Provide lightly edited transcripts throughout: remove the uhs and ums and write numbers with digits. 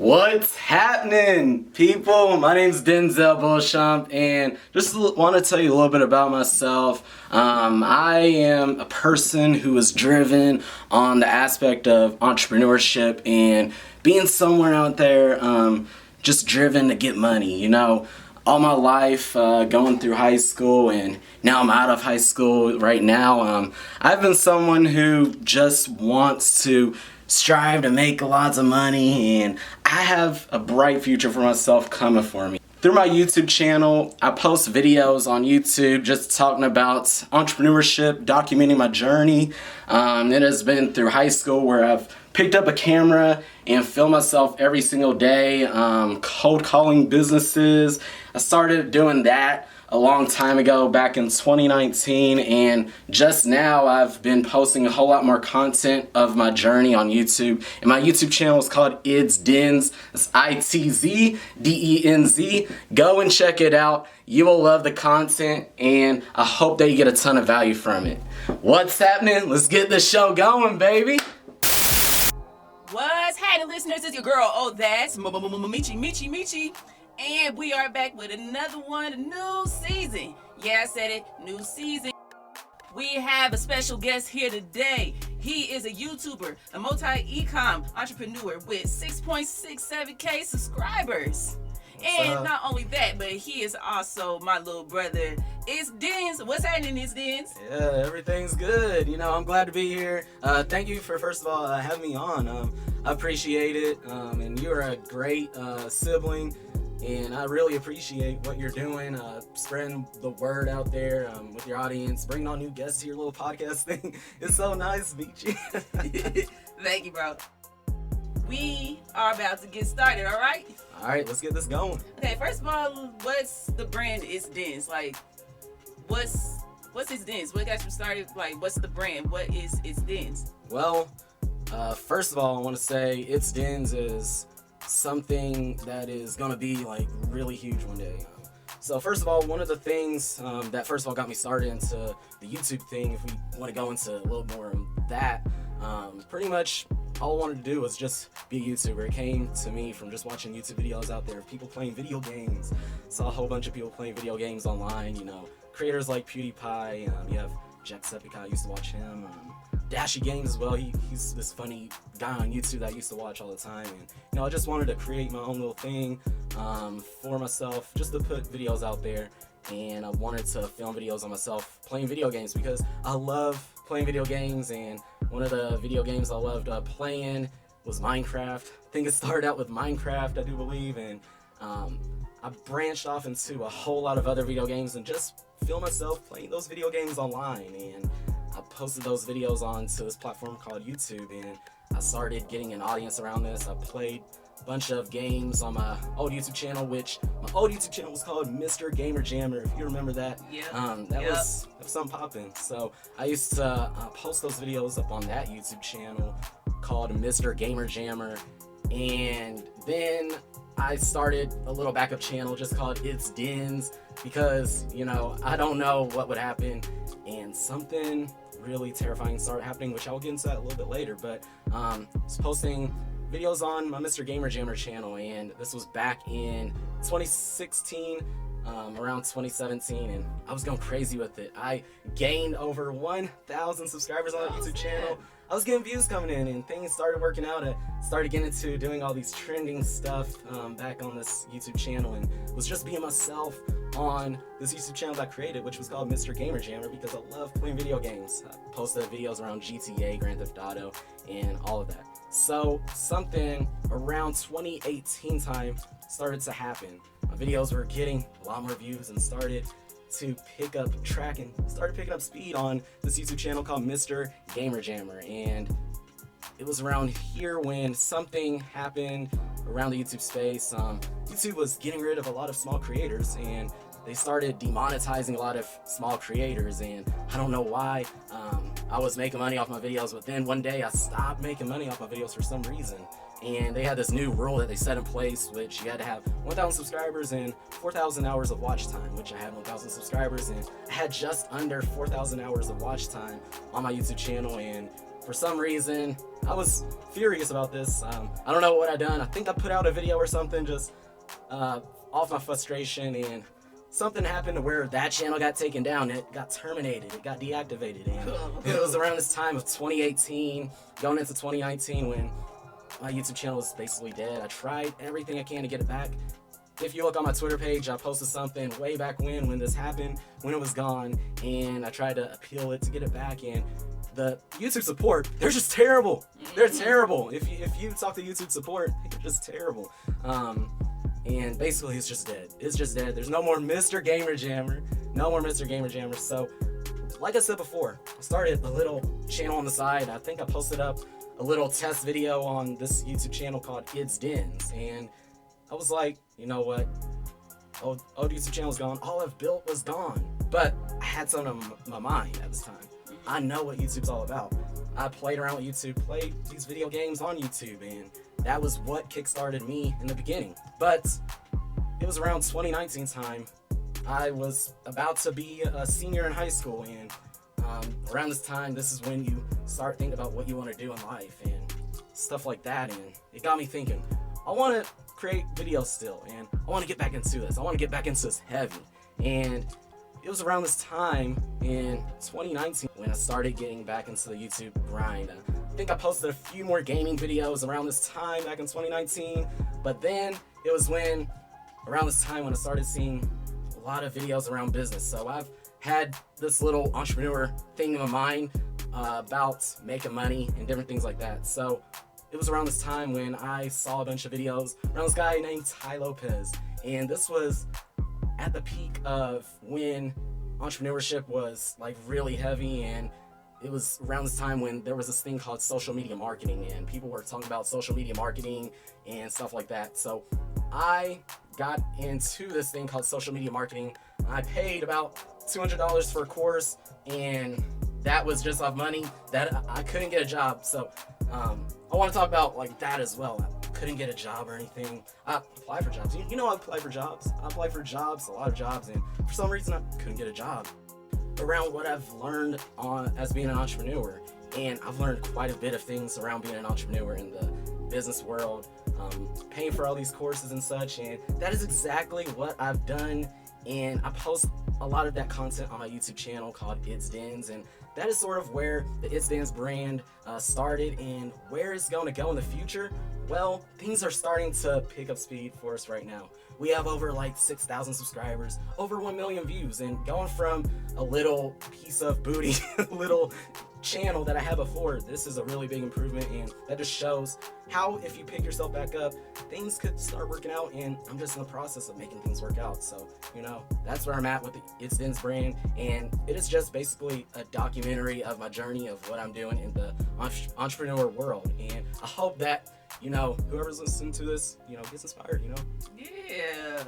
What's happening, people? My name's Denzel Beauchamp, and just want to tell you a little bit about myself. I am a person who is driven on the aspect of entrepreneurship and being somewhere out there, just driven to get money, you know. All my life, going through high school, and now I'm out of high school right now. I've been someone who just wants to strive to make lots of money, and I have a bright future for myself coming for me. Through my YouTube channel, I post videos on YouTube just talking about entrepreneurship, documenting my journey. It has been through high school where I've picked up a camera and filmed myself every single day, cold calling businesses. I started doing that a long time ago, back in 2019, and just now I've been posting a whole lot more content of my journey on YouTube. And my YouTube channel is called ItzDenz. It's ItzDenz. Go and check it out. You will love the content, and I hope that you get a ton of value from it. What's happening? Let's get the show going, baby. What's happening, listeners? It's your girl, that's Michi. And we are back with another one, new season. Yeah, I said it, new season. We have a special guest here today. He is a YouTuber, a multi-ECOM entrepreneur with 6.67K subscribers. And not only that, but he is also my little brother, ItzDenz. What's happening, ItzDenz? Yeah, everything's good. You know, I'm glad to be here. Thank you for, first of all, having me on. I appreciate it. And you're a great sibling. And I really appreciate what you're doing, spreading the word out there with your audience, bringing on new guests to your little podcast thing. It's so nice to meet you. Thank you, bro. We are about to get started, all right? All right, let's get this going. Okay, first of all, what's the brand ItzDenz? Like, what's ItzDenz? What got you started? Like, what's the brand? What is ItzDenz? Well, first of all, I want to say ItzDenz is something that is going to be like really huge one day. So first of all, one of the things that first of all got me started into the YouTube thing, if we want to go into a little more of that, pretty much all I wanted to do was just be a YouTuber. It came to me from just watching YouTube videos out there of people playing video games. Saw a whole bunch of people playing video games online, you know, creators like PewDiePie, you have Jacksepticeye, I used to watch him, Dashy Games as well. He's this funny guy on YouTube that I used to watch all the time, and you know, I just wanted to create my own little thing for myself, just to put videos out there. And I wanted to film videos on myself playing video games because I love playing video games, and one of the video games I loved playing was Minecraft. I think it started out with Minecraft, I do believe, and I branched off into a whole lot of other video games and just film myself playing those video games online. And I posted those videos onto this platform called YouTube, and I started getting an audience around this. I played a bunch of games on my old YouTube channel, which my old YouTube channel was called Mr. Gamer Jammer, if you remember that. That was something popping. So I used to post those videos up on that YouTube channel called Mr. Gamer Jammer, and then I started a little backup channel just called ItzDenz because, you know, I don't know what would happen, and something really terrifying started happening, which I'll get into that a little bit later. But I was posting videos on my Mr. Gamer Jammer channel, and this was back in 2016, around 2017, and I was going crazy with it. I gained over 1,000 subscribers on that YouTube channel. I was getting views coming in, and things started working out. I started getting into doing all these trending stuff back on this YouTube channel, and was just being myself on this YouTube channel that I created, which was called Mr. Gamer Jammer, because I love playing video games. I posted videos around GTA, Grand Theft Auto, and all of that. So something around 2018 time started to happen. My videos were getting a lot more views and started to pick up track and started picking up speed on this YouTube channel called Mr. Gamer Jammer. And it was around here when something happened around the YouTube space. YouTube was getting rid of a lot of small creators, and they started demonetizing a lot of small creators, and I don't know why. I was making money off my videos, but then one day I stopped making money off my videos for some reason. And they had this new rule that they set in place, which you had to have 1,000 subscribers and 4,000 hours of watch time, which I had 1,000 subscribers, and I had just under 4,000 hours of watch time on my YouTube channel. And for some reason, I was furious about this. I don't know what I done. I think I put out a video or something just off my frustration, and something happened to where that channel got taken down. It got terminated. It got deactivated. And it was around this time of 2018, going into 2019, when my YouTube channel was basically dead. I tried everything I can to get it back. If you look on my Twitter page, I posted something way back when this happened, when it was gone, and I tried to appeal it to get it back, and the YouTube support, they're just terrible. They're terrible. If you talk to YouTube support, they're just terrible. And basically it's just dead. It's just dead. There's no more Mr. Gamer Jammer. No more Mr. Gamer Jammer. So, like I said before, I started a little channel on the side. I think I posted up a little test video on this YouTube channel called ItzDenz, and I was like, you know what? Old YouTube channel's gone. All I've built was gone. But I had something on my mind at this time. I know what YouTube's all about. I played around with YouTube, played these video games on YouTube, and that was what kickstarted me in the beginning. But it was around 2019 time. I was about to be a senior in high school, and around this time, this is when you start thinking about what you want to do in life and stuff like that. And it got me thinking, I want to create videos still, and I want to get back into this. I want to get back into this heavy. And it was around this time in 2019 when I started getting back into the YouTube grind. I think I posted a few more gaming videos around this time back in 2019, but then it was around this time when I started seeing a lot of videos around business. So I've had this little entrepreneur thing in my mind about making money and different things like that. So it was around this time when I saw a bunch of videos around this guy named Ty Lopez, and this was at the peak of when entrepreneurship was like really heavy, and it was around this time when there was this thing called social media marketing, and people were talking about social media marketing and stuff like that. So I got into this thing called social media marketing. I paid about $200 for a course, and that was just off money that I couldn't get a job. So I want to talk about like that as well. I couldn't get a job or anything. I applied for jobs. You know, I applied for jobs. I applied for jobs, a lot of jobs, and for some reason I couldn't get a job. Around what I've learned as being an entrepreneur, and I've learned quite a bit of things around being an entrepreneur in the business world, paying for all these courses and such, and that is exactly what I've done. And I post a lot of that content on my YouTube channel called ItzDenz, and that is sort of where the ItzDenz brand started, and where it's going to go in the future. Well, things are starting to pick up speed for us right now. We have over like 6,000 subscribers, over 1 million views, and going from a little piece of booty, little channel that I had before, this is a really big improvement, and that just shows how if you pick yourself back up, things could start working out, and I'm just in the process of making things work out. So, you know, that's where I'm at with the ItzDenz brand, and it is just basically a documentary of my journey of what I'm doing in the entrepreneur world, and I hope that, you know, whoever's listening to this, you know, gets inspired, you know? Yeah.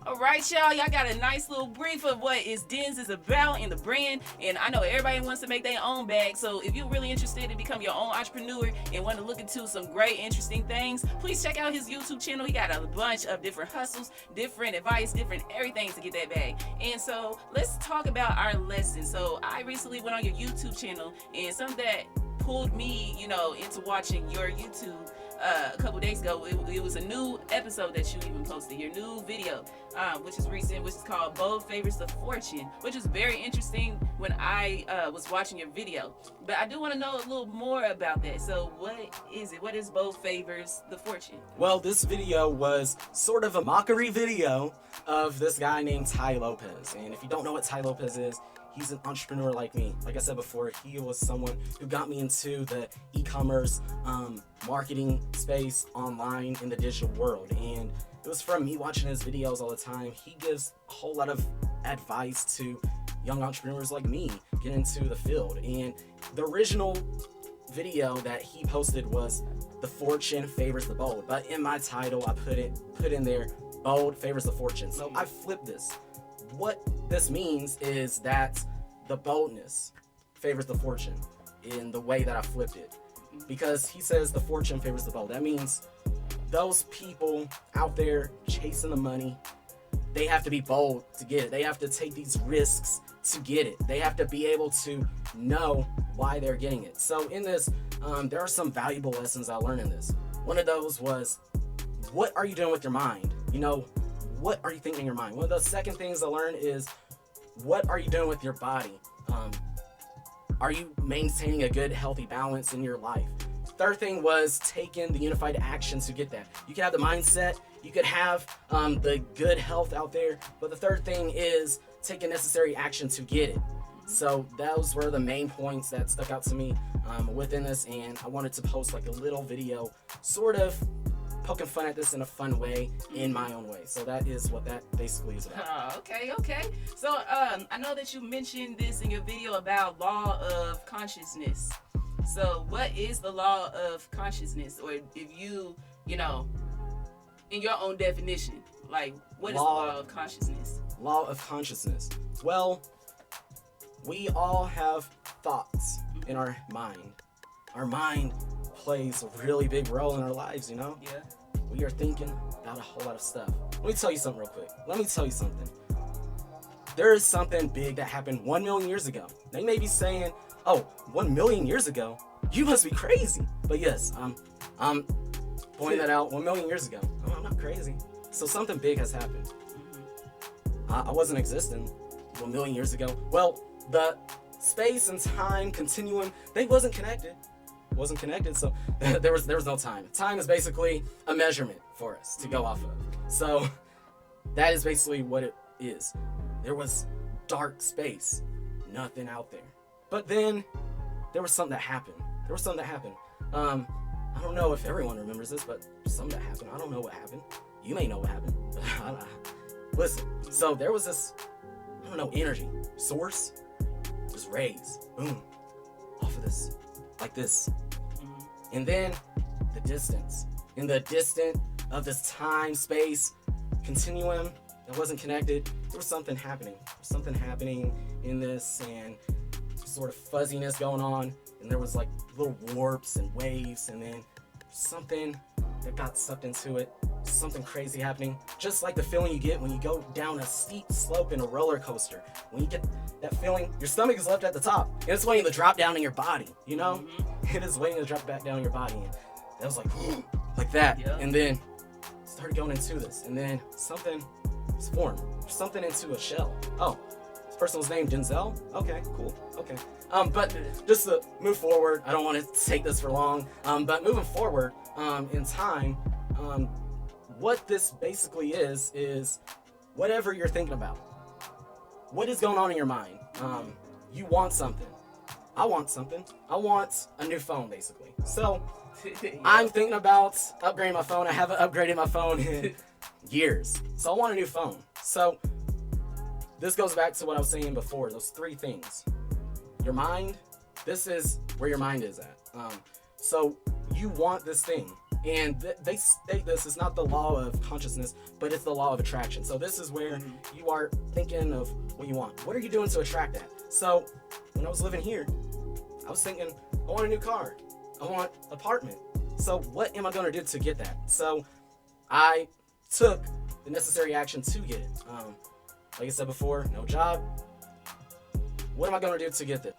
All right, y'all got a nice little brief of what ItzDenz is about and the brand. And I know everybody wants to make their own bag. So if you're really interested in become your own entrepreneur and want to look into some great, interesting things, please check out his YouTube channel. He got a bunch of different hustles, different advice, different everything to get that bag. And so let's talk about our lesson. So I recently went on your YouTube channel, and something that pulled me, you know, into watching your YouTube a couple days ago. It was a new episode that you even posted, your new video, which is recent, which is called Bold Favors the Fortune, which is very interesting when I was watching your video. But I do want to know a little more about that. So what is it? What is Bold Favors the Fortune? Well, this video was sort of a mockery video of this guy named Ty Lopez. And if you don't know what Ty Lopez is, he's an entrepreneur like me. Like I said before, he was someone who got me into the e-commerce marketing space online in the digital world. And it was from me watching his videos all the time. He gives a whole lot of advice to young entrepreneurs like me get into the field. And the original video that he posted was The Fortune Favors the Bold. But in my title, I put in there, Bold Favors the Fortune. So I flipped this. What this means is that the boldness favors the fortune in the way that I flipped it. Because he says the fortune favors the bold. That means those people out there chasing the money, they have to be bold to get it. They have to take these risks to get it. They have to be able to know why they're getting it. So in this, there are some valuable lessons I learned in this. One of those was, what are you doing with your mind? You know, what are you thinking in your mind? One of the second things I learned is, what are you doing with your body? Are you maintaining a good, healthy balance in your life? Third thing was taking the unified action to get that. You can have the mindset, you could have the good health out there, but the third thing is taking necessary action to get it. So those were the main points that stuck out to me within this, and I wanted to post like a little video sort of poking fun at this in a fun way, in my own way. So that is what that basically is about. Okay. So I know that you mentioned this in your video about law of consciousness. So what is the law of consciousness? Or if you know, in your own definition, like what is the law of consciousness? Law of consciousness. Well, we all have thoughts in our mind. Our mind plays a really big role in our lives, you know? Yeah. We are thinking about a whole lot of stuff. Let me tell you something real quick. There is something big that happened 1 million years ago. They may be saying, oh, 1 million years ago? You must be crazy. But yes, I'm pointing that out 1 million years ago. I'm not crazy. So something big has happened. I wasn't existing 1 million years ago. Well, the space and time continuum, they wasn't connected, so there was no time. Time is basically a measurement for us to go off of. So that is basically what it is. There was dark space, nothing out there. But then there was something that happened. I don't know if everyone remembers this, but something that happened. I don't know what happened. You may know what happened. Listen, so there was this, energy source, just rays, boom, off of this, like this. And then the distance, in the distant of this time, space, continuum that wasn't connected, there was something happening. In this, and sort of fuzziness going on, and there was like little warps and waves, and then something that got sucked into it, something crazy happening, just like the feeling you get when you go down a steep slope in a roller coaster. When you get that feeling, your stomach is left at the top, and it's waiting to drop down in your body, you know? It is waiting to drop back down in your body, and that was like that. Yep. And then started going into this, and then something was formed, something into a shell. Oh, this person was named Denzel? Okay, cool, okay. But just to move forward, I don't want to take this for long, but moving forward in time, what this basically is whatever you're thinking about. What is going on in your mind? You want something. I want something. I want a new phone, basically. So I'm thinking about upgrading my phone. I haven't upgraded my phone in years. So I want a new phone. So this goes back to what I was saying before, those three things. Your mind, this is where your mind is at. So you want this thing. And they state this, it's not the law of consciousness, but it's the law of attraction. So this is where you are thinking of what you want. What are you doing to attract that? So when I was living here, I was thinking, I want a new car. I want an apartment. So what am I going to do to get that? So I took the necessary action to get it. Like I said before, no job. What am I going to do to get this?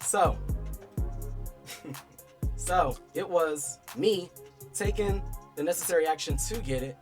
So it was me taking the necessary action to get it,